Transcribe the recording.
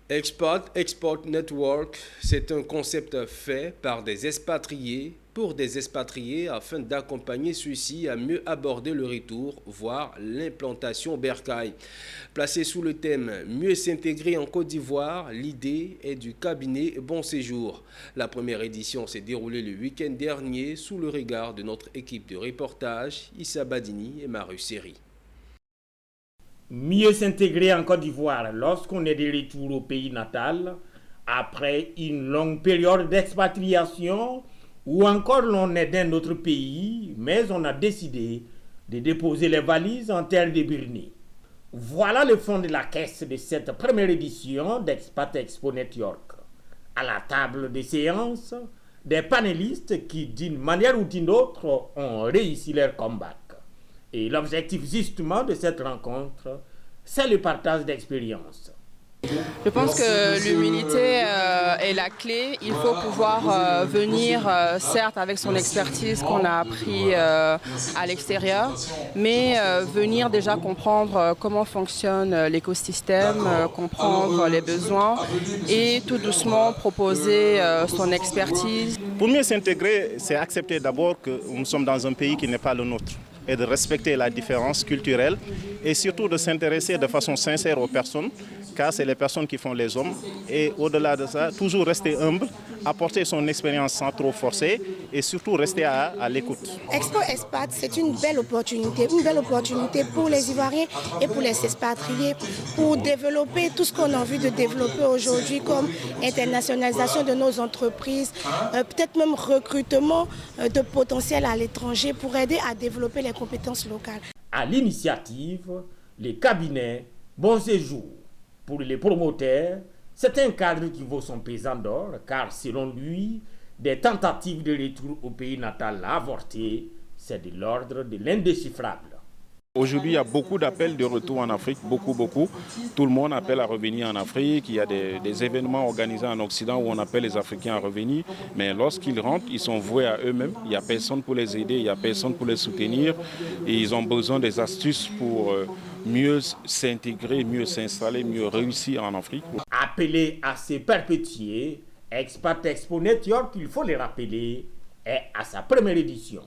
Expat Export Network, c'est un concept fait par des expatriés pour des expatriés afin d'accompagner ceux-ci à mieux aborder le retour, voire l'implantation au bercail. Placé sous le thème Mieux s'intégrer en Côte d'Ivoire, l'idée est du cabinet Bon Séjour. La première édition s'est déroulée le week-end dernier sous le regard de notre équipe de reportage, Issa Badini et Maru Seri. Mieux s'intégrer en Côte d'Ivoire lorsqu'on est de retour au pays natal, après une longue période d'expatriation, ou encore l'on est d'un autre pays, mais on a décidé de déposer les valises en terre de Birni. Voilà le fond de la caisse de cette première édition d'Expat Expo Network. À la table des séances, des panélistes qui, d'une manière ou d'une autre, ont réussi leur comeback. Et l'objectif justement de cette rencontre, c'est le partage d'expériences. Je pense que l'humilité est la clé. Il faut pouvoir venir, certes avec son expertise qu'on a appris à l'extérieur, mais venir déjà comprendre comment fonctionne l'écosystème, comprendre les besoins et tout doucement proposer son expertise. Pour mieux s'intégrer, c'est accepter d'abord que nous sommes dans un pays qui n'est pas le nôtre, et de respecter la différence culturelle et surtout de s'intéresser de façon sincère aux personnes, car c'est les personnes qui font les hommes. Et au-delà de ça, toujours rester humble, apporter son expérience sans trop forcer et surtout rester à l'écoute. Expo Expat, c'est une belle opportunité pour les Ivoiriens et pour les expatriés, pour développer tout ce qu'on a envie de développer aujourd'hui comme internationalisation de nos entreprises, peut-être même recrutement de potentiel à l'étranger pour aider à développer les compétences locales. À l'initiative, les cabinets Bon Séjour. Pour les promoteurs, c'est un cadre qui vaut son pesant d'or, car selon lui, des tentatives de retour au pays natal avortées, c'est de l'ordre de l'indéchiffrable. Aujourd'hui, il y a beaucoup d'appels de retour en Afrique, beaucoup. Tout le monde appelle à revenir en Afrique. Il y a des événements organisés en Occident où on appelle les Africains à revenir. Mais lorsqu'ils rentrent, ils sont voués à eux-mêmes. Il n'y a personne pour les aider, il n'y a personne pour les soutenir. Et ils ont besoin des astuces pour mieux s'intégrer, mieux s'installer, mieux réussir en Afrique. Appelé à se perpétuer, Expat Expo Network, il faut le rappeler, est à sa première édition.